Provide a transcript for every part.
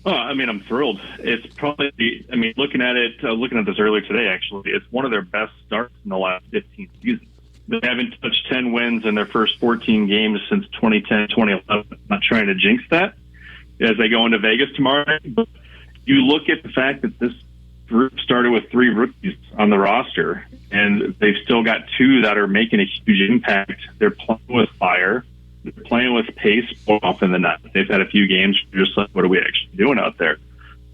Oh, I mean, I'm thrilled. It's probably, I mean, looking at this earlier today, actually, it's one of their best starts in the last 15 seasons. They haven't touched 10 wins in their first 14 games since 2010, 2011. I'm not trying to jinx that as they go into Vegas tomorrow night, but you look at the fact that this group started with 3 rookies on the roster, and they've still got 2 that are making a huge impact. They're playing with fire. They're playing with pace more often than not. They've had a few games just like, what are we actually doing out there?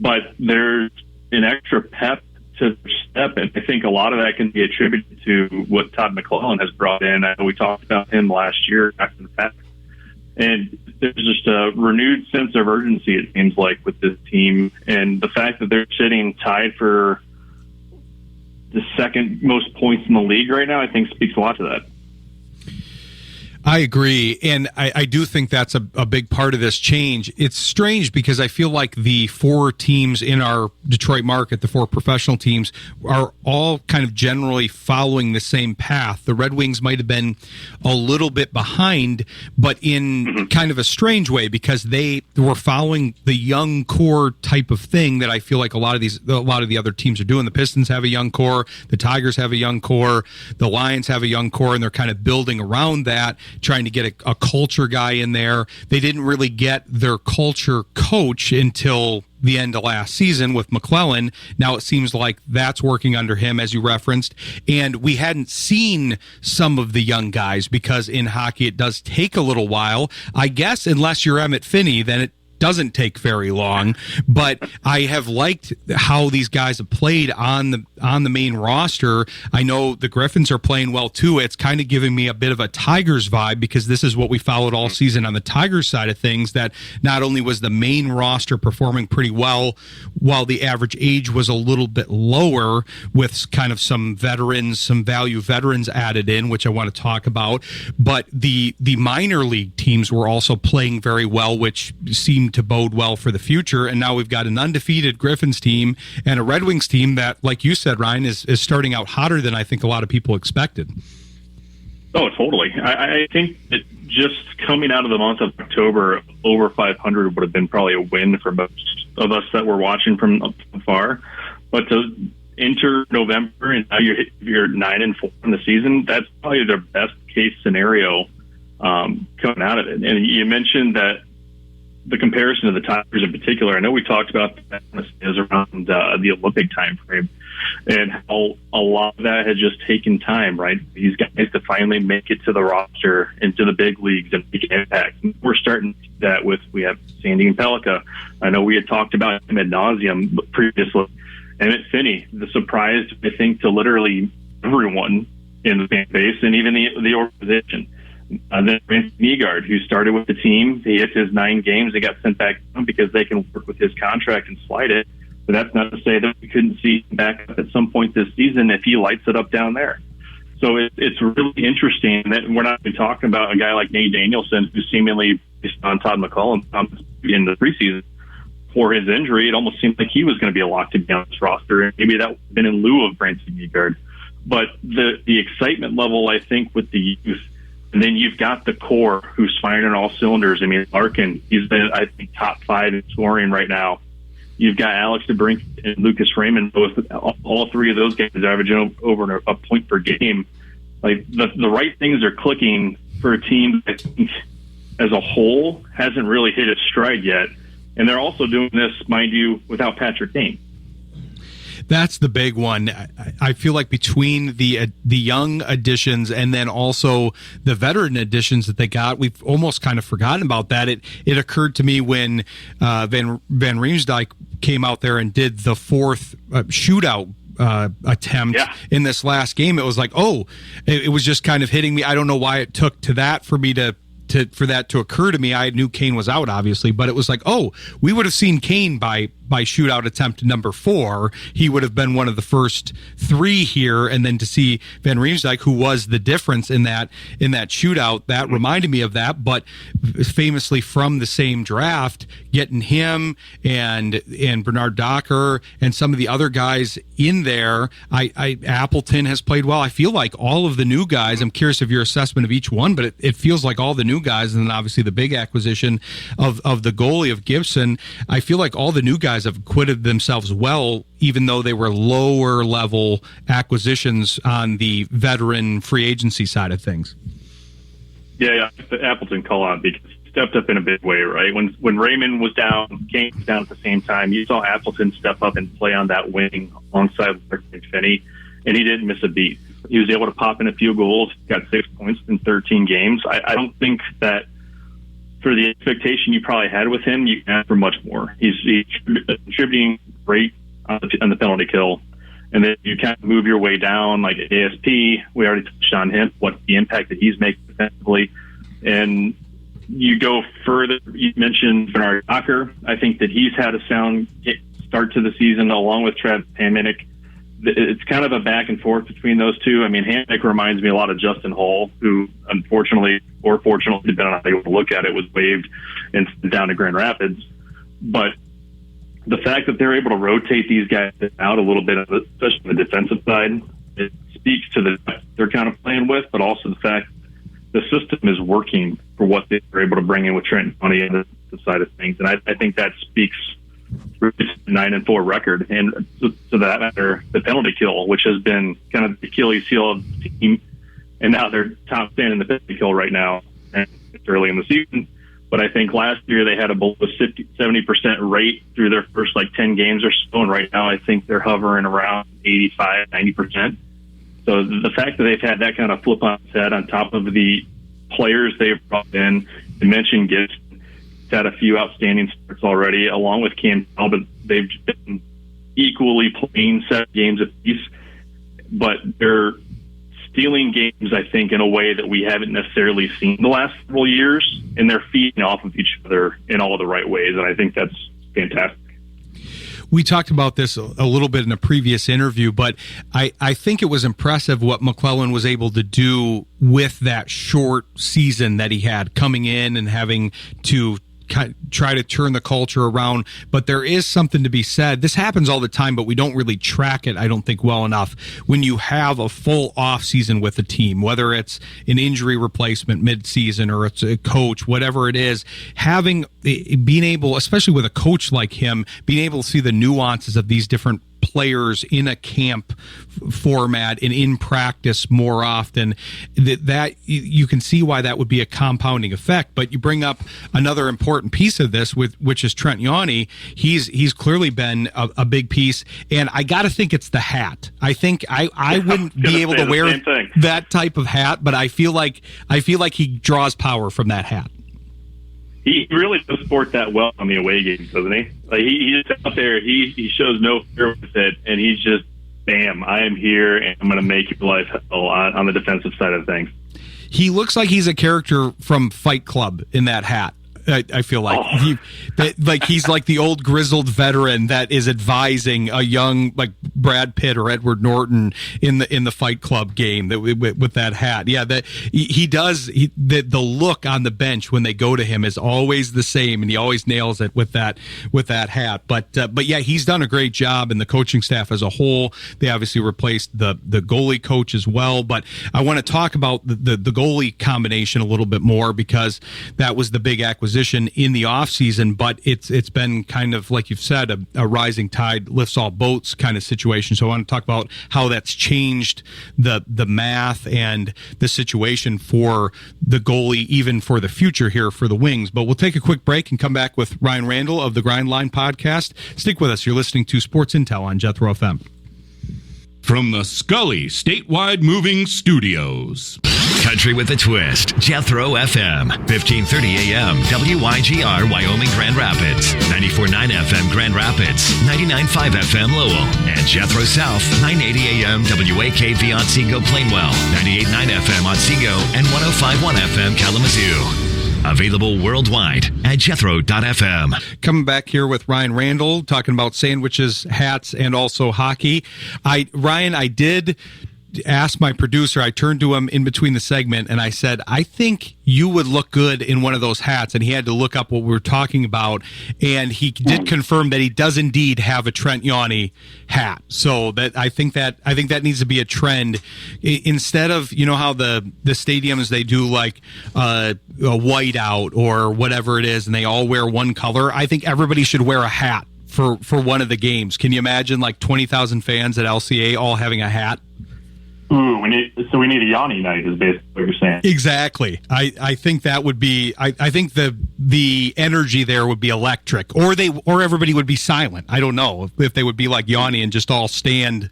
But there's an extra pep to their step, and I think a lot of that can be attributed to what Todd McClellan has brought in. I know we talked about him last year after the fact. And there's just a renewed sense of urgency, it seems like, with this team. And the fact that they're sitting tied for the second most points in the league right now, I think speaks a lot to that. I agree, and I do think that's a big part of this change. It's strange because I feel like the 4 teams in our Detroit market, the 4 professional teams, are all kind of generally following the same path. The Red Wings might have been a little bit behind, but in kind of a strange way, because they were following the young core type of thing that I feel like a lot of the other teams are doing. The Pistons have a young core, the Tigers have a young core, the Lions have a young core, and they're kind of building around that, trying to get a culture guy in there. They didn't really get their culture coach until the end of last season with McClellan. Now it seems like that's working under him, as you referenced. And we hadn't seen some of the young guys because in hockey it does take a little while. I guess unless you're Emmett Finney, then it doesn't take very long, but I have liked how these guys have played on the main roster. I know the Griffins are playing well too. It's kind of giving me a bit of a Tigers vibe, because this is what we followed all season on the Tigers side of things, that not only was the main roster performing pretty well while the average age was a little bit lower, with kind of some veterans, some value veterans added in, which I want to talk about, but the minor league teams were also playing very well, which seemed to bode well for the future. And now we've got an undefeated Griffins team and a Red Wings team that, like you said, Ryan, is starting out hotter than I think a lot of people expected. Oh, totally. I think that just coming out of the month of October, over 500 would have been probably a win for most of us that were watching from afar. But to enter November and now you're 9-4 in the season, that's probably their best case scenario coming out of it. And you mentioned that the comparison to the Tigers in particular, I know we talked about that is around the Olympic time frame, and how a lot of that has just taken time, right? These guys to finally make it to the roster, into the big leagues, and make an impact. And we're starting to see that we have Sandy and Pellica. I know we had talked about him ad nauseum previously. Emmett Finney, the surprise, I think, to literally everyone in the fan base and even the organization. Then Brandon Nygaard, who started with the team, he hit his 9 games. They got sent back down because they can work with his contract and slide it. But that's not to say that we couldn't see him back up at some point this season if he lights it up down there. So it's really interesting that we're not even talking about a guy like Nate Danielson, who seemingly, based on Todd McClellan in the preseason, for his injury, it almost seemed like he was going to be a lock to be on this roster. And maybe that would have been in lieu of Brandon Nygaard. But the excitement level, I think, with the youth, and then you've got the core who's firing on all cylinders. I mean, Larkin, he's been, I think, top 5 in scoring right now. You've got Alex DeBrink and Lucas Raymond, both, all 3 of those guys averaging over a point per game. Like the right things are clicking for a team that I think as a whole hasn't really hit its stride yet. And they're also doing this, mind you, without Patrick Kane. That's the big one. I feel like between the young additions and then also the veteran additions that they got, we've almost kind of forgotten about that. It occurred to me when Van Riemsdyk came out there and did the 4th shootout attempt in this last game. It was like, it was just kind of hitting me. I don't know why it took to that for me for that to occur to me. I knew Kane was out, obviously, but it was like, we would have seen Kane by by shootout attempt number 4, he would have been one of the first 3 here. And then to see Van Riemsdyk, who was the difference in that shootout, that reminded me of that. But famously from the same draft, getting him and Bernard Docker and some of the other guys in there. Appleton has played well. I feel like all of the new guys, I'm curious of your assessment of each one, but it feels like all the new guys, and then obviously the big acquisition of the goalie of Gibson, I feel like all the new guys have acquitted themselves well, even though they were lower level acquisitions on the veteran free agency side of things. Yeah, the Appleton call out because he stepped up in a big way, right? When Raymond was down, Kane was down at the same time, you saw Appleton step up and play on that wing alongside Larry McPhinney, and he didn't miss a beat. He was able to pop in a few goals, got 6 points in 13 games. I don't think that for the expectation you probably had with him, you can ask for much more. He's contributing great on the penalty kill. And then you kind of move your way down, like ASP. We already touched on him, what the impact that he's making defensively. And you go further, you mentioned Bernard Docker. I think that he's had a sound start to the season along with Travis Hamonic. It's kind of a back and forth between those two. I mean, Hamonic reminds me a lot of Justin Hall, who unfortunately, or fortunately, depending on how you look at it, was waived and down to Grand Rapids. But the fact that they're able to rotate these guys out a little bit, especially on the defensive side, it speaks to the depth they're kind of playing with, but also the fact the system is working for what they're able to bring in with Trent Money on the side of things. And I think that speaks to the 9-4 record. And to that matter, the penalty kill, which has been kind of the Achilles heel of the team, and now they're top 10 in the penalty kill right now, and it's early in the season. But I think last year they had a below 70% rate through their first 10 games or so. And right now I think they're hovering around 85, 90%. So the fact that they've had that kind of flip on its head on top of the players they've brought in, you mentioned Gibson, had a few outstanding starts already, along with Cam Talbot. They've been equally playing 7 games apiece, but they're stealing games, I think, in a way that we haven't necessarily seen the last several years, and they're feeding off of each other in all of the right ways, and I think that's fantastic. We talked about this a little bit in a previous interview, but I think it was impressive what McClellan was able to do with that short season that he had, coming in and having to try to turn the culture around. But there is something to be said. This happens all the time, but we don't really track it, I don't think, well enough. When you have a full off season with a team, whether it's an injury replacement mid-season or it's a coach, whatever it is, being able, especially with a coach like him, being able to see the nuances of these different players in a camp format and in practice more often, that you can see why that would be a compounding effect. But you bring up another important piece of this, which is Trent Yawney. He's clearly been a big piece, and I got to think it's the hat. I think I wouldn't be able to wear that type of hat, but I feel like he draws power from that hat. He really does sport that well on the away games, doesn't he? He's out there, he shows no fear with it, and he's just, bam, I am here, and I'm going to make your life hell on the defensive side of things. He looks like he's a character from Fight Club in that hat. I feel like he's like the old grizzled veteran that is advising a young Brad Pitt or Edward Norton in the Fight Club game with that hat. Yeah, that he does. The look on the bench when they go to him is always the same, and he always nails it with that hat. But yeah, he's done a great job, and the coaching staff as a whole. They obviously replaced the goalie coach as well. But I want to talk about the goalie combination a little bit more, because that was the big acquisition in the offseason, but it's been kind of, like you've said, a rising tide lifts all boats kind of situation. So I want to talk about how that's changed the math and the situation for the goalie, even for the future here for the Wings. But we'll take a quick break and come back with Ryan Randall of the Grind Line podcast. Stick with us. You're listening to Sports Intel on Jethro FM. From the Scully Statewide Moving Studios. Country with a twist. Jethro FM. 1530 AM. WYGR Wyoming Grand Rapids. 94.9 FM Grand Rapids. 99.5 FM Lowell. And Jethro South. 980 AM WAKV Otsego Plainwell. 98.9 FM Otsego. And 105.1 FM Kalamazoo. Available worldwide at Jethro.fm. Coming back here with Ryan Randall, talking about sandwiches, hats, and also hockey. Ryan, I did ask my producer, I turned to him in between the segment, and I said, I think you would look good in one of those hats. And he had to look up what we were talking about, and he did confirm that he does indeed have a Trent Yawney hat. So that I think that needs to be a trend. Instead of, you know how the stadiums, they do like a white out or whatever it is, and they all wear one color. I think everybody should wear a hat for one of the games. Can you imagine like 20,000 fans at LCA all having a hat? Ooh, we need a Yanni night is basically what you're saying. Exactly. I think that would be. I think the energy there would be electric, or everybody would be silent. I don't know if they would be like Yanni and just all stand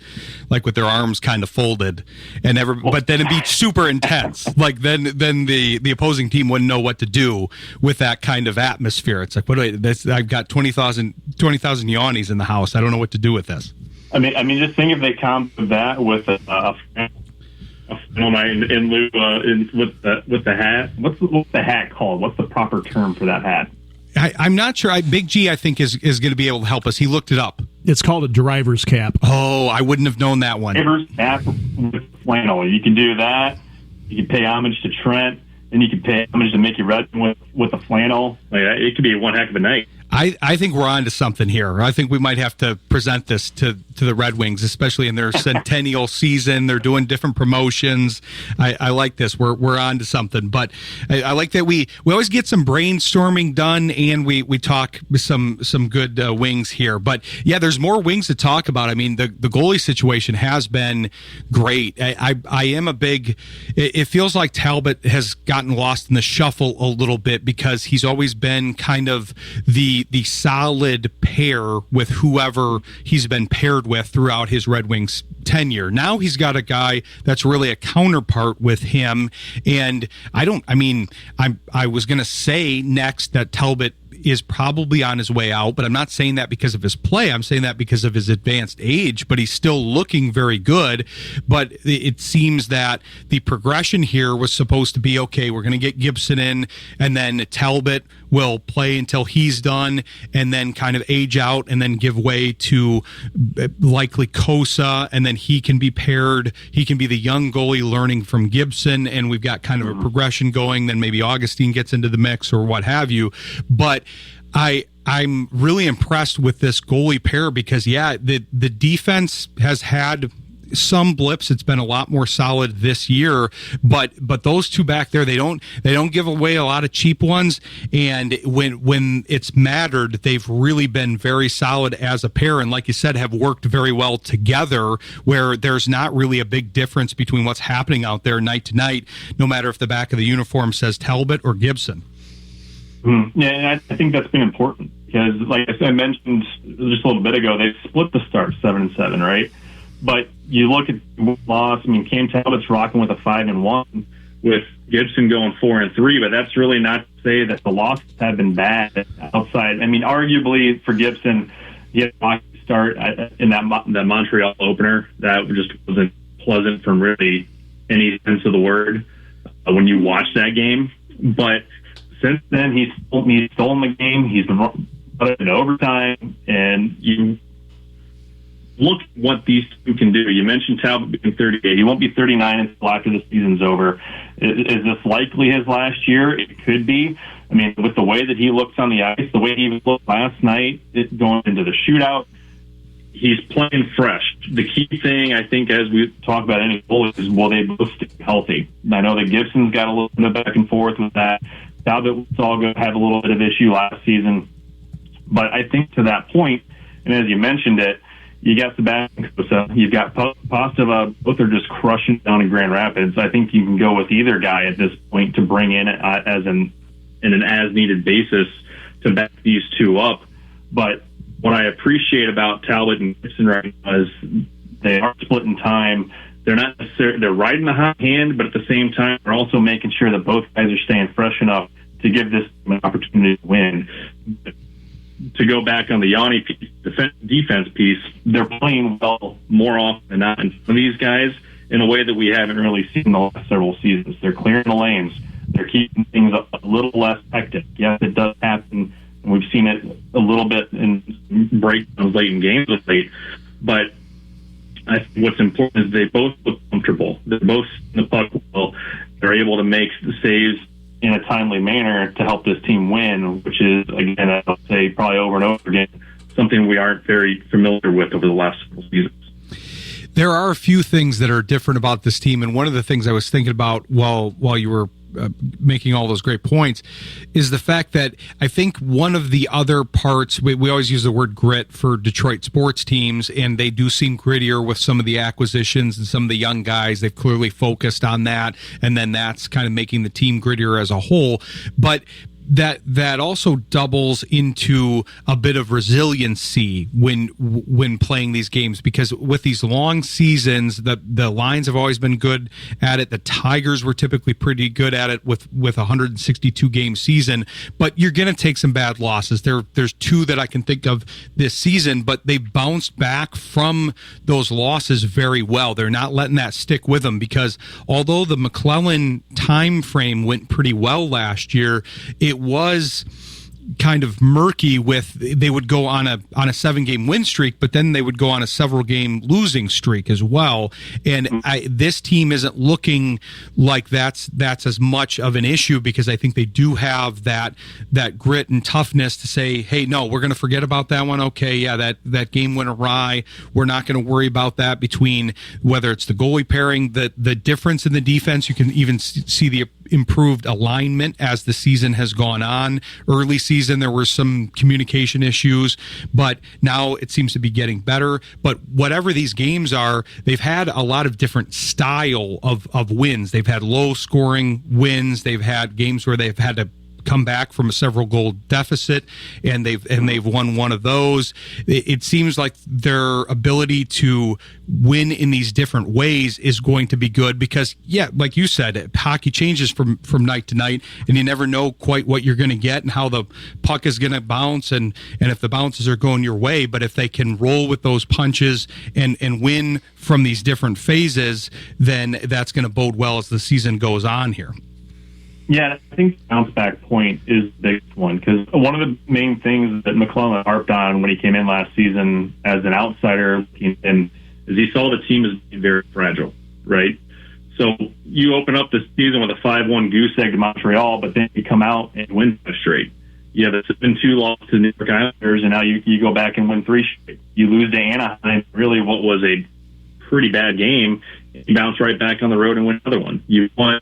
like with their arms kind of folded, but then it'd be super intense. Like then the opposing team wouldn't know what to do with that kind of atmosphere. It's like, I've got 20,000 Yannis in the house. I don't know what to do with this. I mean, just think if they comp that with a flannel night in lieu with the hat. What's the hat called? What's the proper term for that hat? I'm not sure. Big G, I think, is going to be able to help us. He looked it up. It's called a driver's cap. Oh, I wouldn't have known that one. Driver's cap with flannel. You can do that. You can pay homage to Trent, and you can pay homage to Mickey Redmond with the flannel. Like, it could be one heck of a night. I think we're on to something here. I think we might have to present this to the Red Wings, especially in their centennial season. They're doing different promotions. I like this. We're on to something. But I like that we always get some brainstorming done, and we talk some good Wings here. But yeah, there's more Wings to talk about. I mean, the goalie situation has been great. I am a big. It feels like Talbot has gotten lost in the shuffle a little bit because he's always been kind of the solid pair with whoever he's been paired with throughout his Red Wings tenure. Now he's got a guy that's really a counterpart with him, and I was going to say next that Talbot is probably on his way out, but I'm not saying that because of his play. I'm saying that because of his advanced age, but he's still looking very good. But it seems that the progression here was supposed to be, okay, we're going to get Gibson in, and then Talbot will play until he's done, and then kind of age out, and then give way to likely Kosa, and then he can be paired. He can be the young goalie learning from Gibson, and we've got kind of a progression going. Then maybe Augustine gets into the mix or what have you. But I'm really impressed with this goalie pair because, yeah, the defense has had some blips. It's been a lot more solid this year, but those two back there, they don't give away a lot of cheap ones, and when it's mattered, they've really been very solid as a pair, and like you said, have worked very well together, where there's not really a big difference between what's happening out there night to night, no matter if the back of the uniform says Talbot or Gibson. Yeah, and I think that's been important because, like I mentioned just a little bit ago, they split the start 7-7, right? But you look at the loss. I mean, Cam Talbot's rocking with a 5-1, with Gibson going 4-3. But that's really not to say that the losses have been bad outside. I mean, arguably for Gibson, he had a rocky start in that Montreal opener that just wasn't pleasant from really any sense of the word when you watch that game. But since then, he's stolen the game. He's been in overtime, and you look what these two can do. You mentioned Talbot being 38. He won't be 39 until after the season's over. Is this likely his last year? It could be. I mean, with the way that he looks on the ice, the way he looked last night, going into the shootout, he's playing fresh. The key thing, I think, as we talk about any goalies, is will they both stay healthy? I know that Gibson's got a little bit of back and forth with that. Talbot had a little bit of issue last season. But I think to that point, and as you mentioned it, you got Sebastian Kosa, you've got Pastava, both are just crushing down in Grand Rapids. I think you can go with either guy at this point to bring in as an as-needed basis to back these two up. But what I appreciate about Talbot and Gibson right now is they are splitting time. They're not necessarily, they're riding the hot hand, but at the same time, they're also making sure that both guys are staying fresh enough to give this an opportunity to win. To go back on the Yanni defense piece, they're playing well more often than not. And some of these guys, in a way that we haven't really seen the last several seasons, they're clearing the lanes. They're keeping things a little less hectic. Yes, it does happen. And we've seen it a little bit in breakdowns late in games of late. But I think what's important is they both look comfortable. They're both in the puck well. They're able to make the saves in a timely manner to help this team win, which is, again, I'll say probably over and over again, something we aren't very familiar with over the last couple seasons. There are a few things that are different about this team, and one of the things I was thinking about while you were making all those great points is the fact that I think one of the other parts, we always use the word grit for Detroit sports teams, and they do seem grittier with some of the acquisitions and some of the young guys. They've clearly focused on that, and then that's kind of making the team grittier as a whole. But that also doubles into a bit of resiliency when playing these games, because with these long seasons, the Lions have always been good at it. The Tigers were typically pretty good at it with 162 game season, but you're going to take some bad losses. There's two that I can think of this season, but they bounced back from those losses very well. They're not letting that stick with them, because although the McClellan time frame went pretty well last year, it was kind of murky with they would go on a 7-game win streak, but then they would go on a several game losing streak as well. And this team isn't looking like that's as much of an issue, because I think they do have that grit and toughness to say, hey, no, we're going to forget about that one. Okay, yeah, that game went awry. We're not going to worry about that. Between whether it's the goalie pairing, the difference in the defense, you can even see the improved alignment as the season has gone on. Early season, there were some communication issues, but now it seems to be getting better. But whatever these games are, they've had a lot of different style of wins. They've had low scoring wins. They've had games where they've had to come back from a several goal deficit, and they've won one of those. It seems like their ability to win in these different ways is going to be good, because, yeah, like you said, hockey changes from night to night, and you never know quite what you're going to get and how the puck is going to bounce, and if the bounces are going your way. But if they can roll with those punches and win from these different phases, then that's going to bode well as the season goes on here. Yeah, I think the bounce back point is the biggest one, because one of the main things that McClellan harped on when he came in last season as an outsider is he saw the team as being very fragile, right? So you open up the season with a 5-1 goose egg to Montreal, but then you come out and win 5 straight. Yeah, that's been 2 losses to the New York Islanders, and now you go back and win 3 straight. You lose to Anaheim, really what was a pretty bad game. You bounce right back on the road and win another one. You won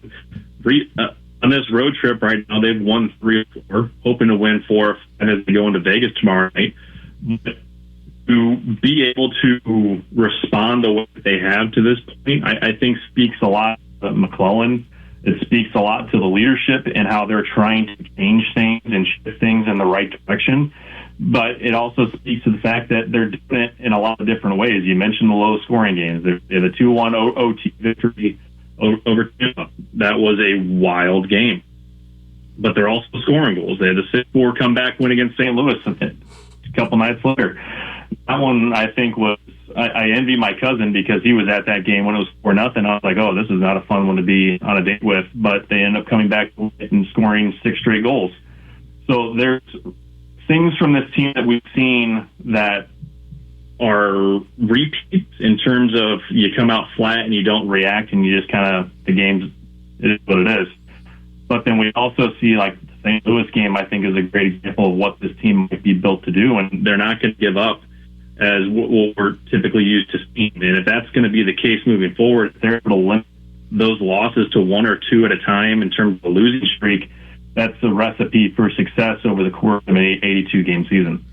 on this road trip right now, they've won 3 or 4, hoping to win 4 or 5 as they go into Vegas tomorrow night. But to be able to respond the way that they have to this point, I think speaks a lot to McClellan. It speaks a lot to the leadership and how they're trying to change things and shift things in the right direction. But it also speaks to the fact that they're doing it in a lot of different ways. You mentioned the low-scoring games. They have a 2-1 OT victory over Tampa. That was a wild game. But they're also scoring goals. They had a 6-4 comeback win against St. Louis a couple nights later. That one, I think, was... I envy my cousin because he was at that game when it was 4-0. I was like, oh, this is not a fun one to be on a date with. But they end up coming back and scoring 6 straight goals. So there's things from this team that we've seen that are repeats in terms of you come out flat and you don't react and you just kind of, the game is what it is. But then we also see, like, the St. Louis game, I think, is a great example of what this team might be built to do, and they're not going to give up as what we're typically used to seeing. And if that's going to be the case moving forward, if they're able to limit those losses to 1 or 2 at a time in terms of a losing streak, that's a recipe for success over the course of an 82-game season.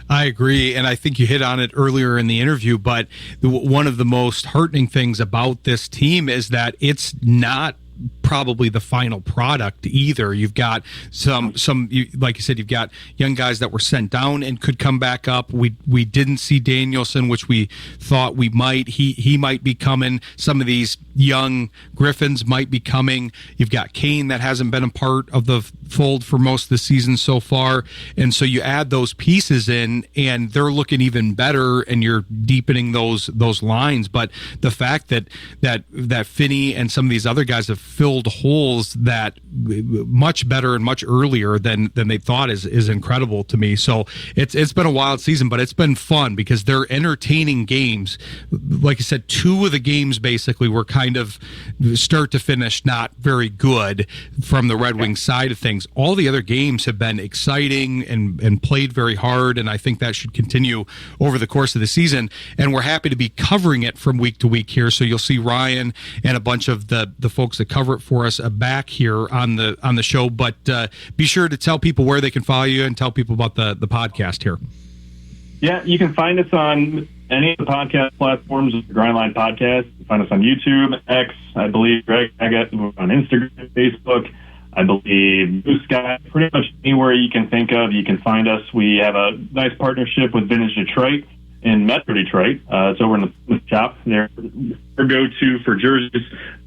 I agree, and I think you hit on it earlier in the interview, but one of the most heartening things about this team is that it's not probably the final product either. You've got some like you said, you've got young guys that were sent down and could come back up. We didn't see Danielson, which we thought we might. He might be coming. Some of these young Griffins might be coming. You've got Kane that hasn't been a part of the fold for most of the season so far, and so you add those pieces in and they're looking even better, and you're deepening those lines. But the fact that Finney and some of these other guys have filled filled holes that much better and much earlier than they thought is incredible to me. So it's been a wild season, but it's been fun because they're entertaining games. Like I said, 2 of the games basically were kind of start to finish not very good from the Red Wings side of things. All the other games have been exciting and played very hard, and I think that should continue over the course of the season. And we're happy to be covering it from week to week here. So you'll see Ryan and a bunch of the folks that cover it for us back here on the show. But be sure to tell people where they can follow you and tell people about the podcast here. Yeah, you can find us on any of the podcast platforms, the Grindline Podcast. You can find us on YouTube, X, I believe, Greg, on Instagram, Facebook, I believe, Blue Sky, pretty much anywhere you can think of, you can find us. We have a nice partnership with Vintage Detroit in Metro Detroit. It's over in the shop. They're our go-to for jerseys.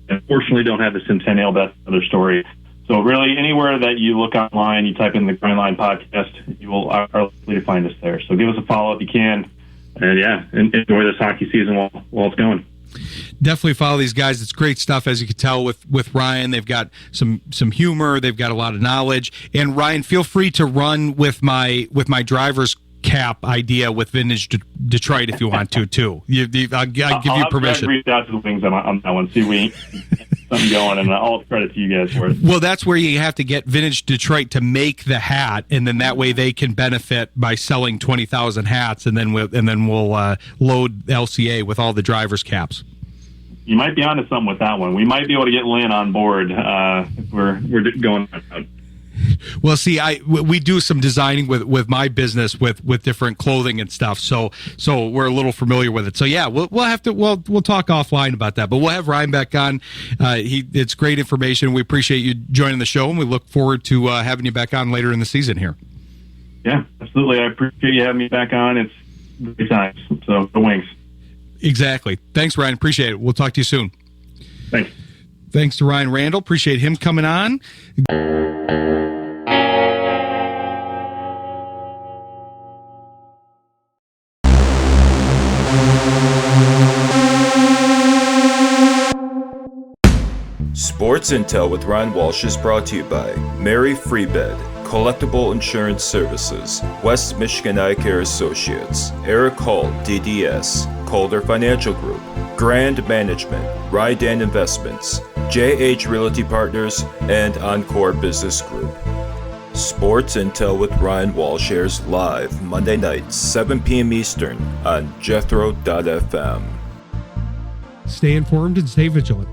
Unfortunately, don't have the Centennial. That's another story. So really, anywhere that you look online, you type in the Grindline Podcast, you will are likely to find us there. So give us a follow if you can. And yeah, enjoy this hockey season while it's going. Definitely follow these guys. It's great stuff, as you can tell with Ryan. They've got some humor. They've got a lot of knowledge. And Ryan, feel free to run with my driver's cap idea with Vintage Detroit if you want to too. I'll give you permission. I'll reach out to the Wings on that one. See we something going, and all credit to you guys for it. Well, that's where you have to get Vintage Detroit to make the hat, and then that way they can benefit by selling 20,000 hats, and then we'll load LCA with all the drivers' caps. You might be onto something with that one. We might be able to get Lynn on board if we're going that route. Well, see, we do some designing with my business with different clothing and stuff, so we're a little familiar with it. So yeah, we'll talk offline about that. But we'll have Ryan back on. It's great information. We appreciate you joining the show, and we look forward to having you back on later in the season here. Yeah, absolutely. I appreciate you having me back on. It's great times. So the Wings. Exactly. Thanks, Ryan. Appreciate it. We'll talk to you soon. Thanks. Thanks to Ryan Randall. Appreciate him coming on. Sports Intel with Ron Walsh is brought to you by Mary Freebed, Collectible Insurance Services, West Michigan Eye Care Associates, Eric Hall, DDS, Calder Financial Group, Grand Management, Rydan Investments, JH Realty Partners, and Encore Business Group. Sports Intel with Ryan Walsh airs live Monday nights, 7 p.m. Eastern on Jethro.fm. Stay informed and stay vigilant.